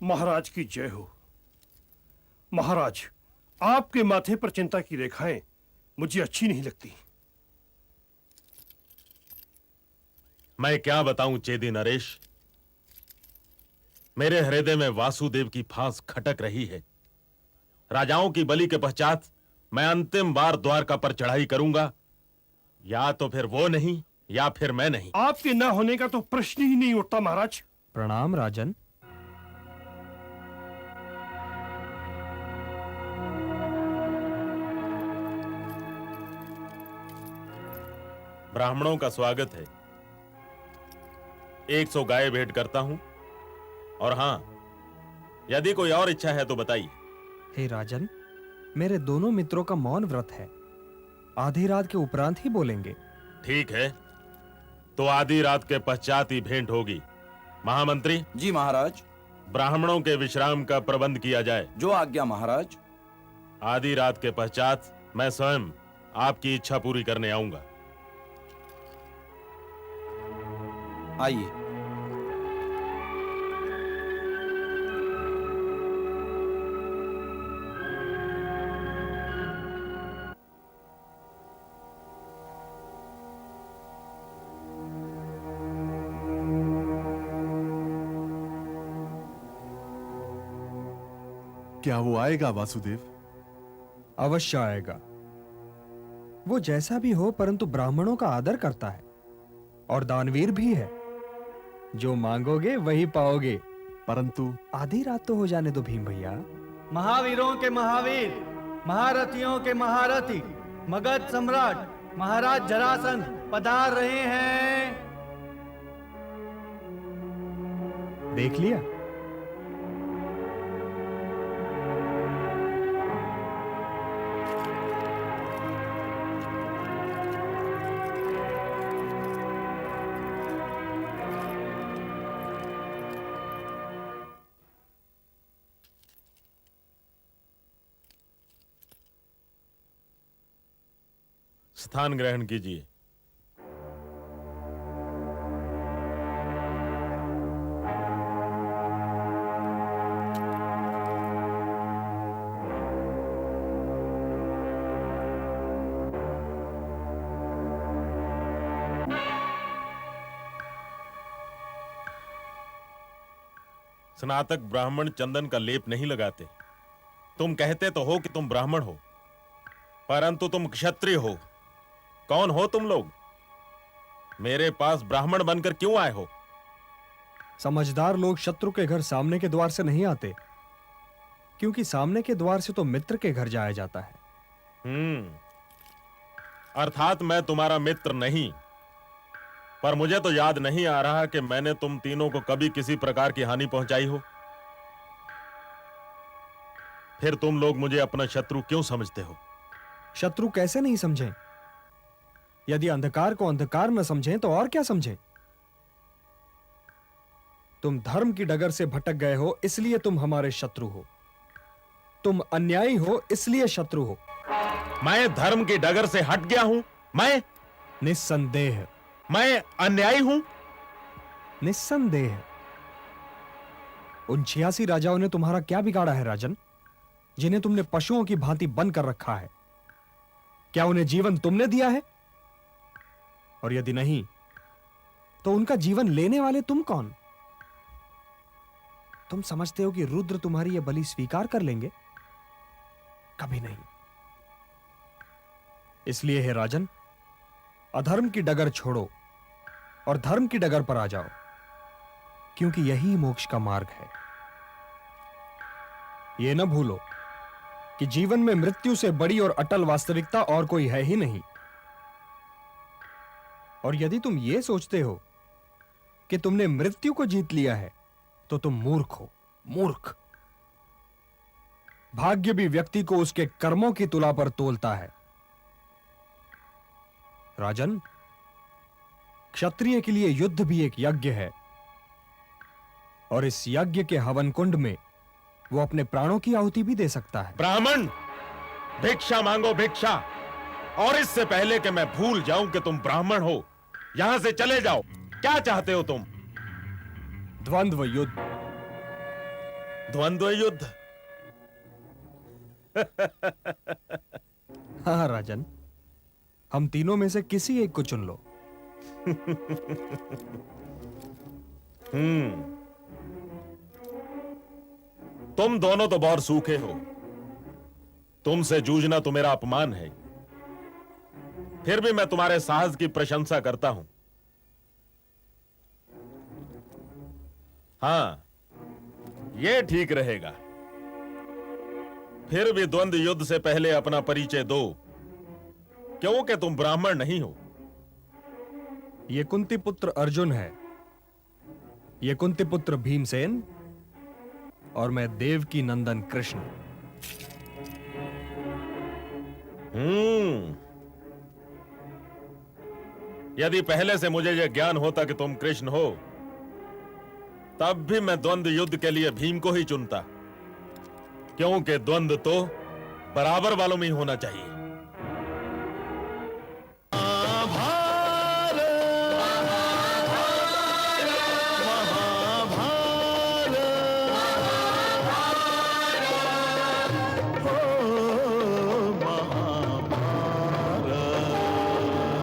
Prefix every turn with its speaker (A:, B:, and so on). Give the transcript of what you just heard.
A: महाराज की जय हो। महाराज, आपके माथे पर चिंता की रेखाएं मुझे अच्छी नहीं लगती।
B: मैं क्या बताऊं चेदी नरेश, मेरे हृदय में वासुदेव की फांस खटक रही है। राजाओं की बलि के पश्चात मैं अंतिम बार द्वारका पर चढ़ाई करूंगा, या तो फिर वो नहीं या फिर मैं नहीं।
A: आपके ना होने का तो प्रश्न ही नहीं उठता महाराज।
C: प्रणाम राजन।
B: ब्राह्मणों का स्वागत है। 100 गाय भेंट करता हूं, और हां, यदि कोई और इच्छा है तो बताइए।
C: हे राजन, मेरे दोनों मित्रों का मौन व्रत है, आधी रात के उपरांत ही बोलेंगे।
B: ठीक है, तो आधी रात के पश्चात ही भेंट होगी। महामंत्री
D: जी महाराज।
B: ब्राह्मणों के विश्राम का प्रबंध किया जाए।
D: जो आज्ञा महाराज।
B: आधी रात के पश्चात मैं स्वयं आपकी इच्छा पूरी करने आऊंगा।
D: आइए।
E: क्या वो आएगा वासुदेव?
C: अवश्य आएगा। वो जैसा भी हो, परंतु ब्राह्मणों का आदर करता है और दानवीर भी है। जो मांगोगे वही पाओगे।
E: परंतु
C: आधी रात तो हो जाने दो भीम भैया।
F: महावीरों के महावीर, महारथियों के महारथी, मगध सम्राट महाराज जरासंध पधार रहे हैं।
C: देख लिया?
B: स्थान ग्रहण कीजिए। स्नातक ब्राह्मण चंदन का लेप नहीं लगाते। तुम कहते तो हो कि तुम ब्राह्मण हो, परंतु तुम क्षत्रिय हो। कौन हो तुम लोग? मेरे पास ब्राह्मण बनकर क्यों आए हो?
C: समझदार लोग शत्रु के घर सामने के द्वार से नहीं आते, क्योंकि सामने के द्वार से तो मित्र के घर जाया जाता है।
B: अर्थात मैं तुम्हारा मित्र नहीं, पर मुझे तो याद नहीं आ रहा कि मैंने तुम तीनों को कभी किसी प्रकार की हानि पहुंचाई हो। फिर तुम लोग मुझे अपना शत्रु क्यों समझते हो?
C: शत्रु कैसे नहीं समझें? यदि अंधकार को अंधकार न समझें तो और क्या समझें? तुम धर्म की डगर से भटक गए हो, इसलिए तुम हमारे शत्रु हो। तुम अन्यायी हो, इसलिए शत्रु हो।
B: मैं धर्म की डगर से हट गया हूं? मैं
C: निस्संदेह।
B: मैं अन्यायी हूं?
C: निस्संदेह। उन 86 राजाओं ने तुम्हारा क्या बिगाड़ा है राजन, जिन्हें तुमने पशुओं की भांति बंद कर रखा है? क्या उन्हें जीवन तुमने दिया है? और यदि नहीं, तो उनका जीवन लेने वाले तुम कौन? तुम समझते हो कि रुद्र तुम्हारी यह बलि स्वीकार कर लेंगे? कभी नहीं। इसलिए हे राजन, अधर्म की डगर छोड़ो और धर्म की डगर पर आ जाओ, क्योंकि यही मोक्ष का मार्ग है। यह न भूलो कि जीवन में मृत्यु से बड़ी और अटल वास्तविकता और कोई है ही नहीं। और यदि तुम यह सोचते हो कि तुमने मृत्यु को जीत लिया है, तो तुम मूर्ख हो, मूर्ख। भाग्य भी व्यक्ति को उसके कर्मों की तुला पर तोलता है। राजन, क्षत्रिय के लिए युद्ध भी एक यज्ञ है, और इस यज्ञ के हवन कुंड में वो अपने प्राणों की आहुति भी दे सकता है।
B: ब्राह्मण, भिक्षा मांगो भिक्षा, और इससे पहले कि मैं भूल जाऊं कि तुम ब्राह्मण हो, यहां से चले जाओ। क्या चाहते हो तुम?
C: द्वंद्व युद्ध।
B: द्वंद्व युद्ध।
C: हाँ राजन, हम तीनों में से किसी एक को चुन लो।
B: तुम दोनों तो बहुत सूखे हो, तुमसे जूझना तो मेरा अपमान है। फिर भी मैं तुम्हारे साहस की प्रशंसा करता हूं। हाँ, यह ठीक रहेगा। फिर भी द्वंद्व युद्ध से पहले अपना परिचय दो, क्योंकि तुम ब्राह्मण नहीं हो।
C: ये कुंती पुत्र अर्जुन है, ये कुंती पुत्र भीमसेन, और मैं देवकी नंदन कृष्ण।
B: यदि पहले से मुझे यह ज्ञान होता कि तुम कृष्ण हो, तब भी मैं द्वंद्व युद्ध के लिए भीम को ही चुनता, क्योंकि द्वंद्व तो बराबर वालों में ही होना चाहिए।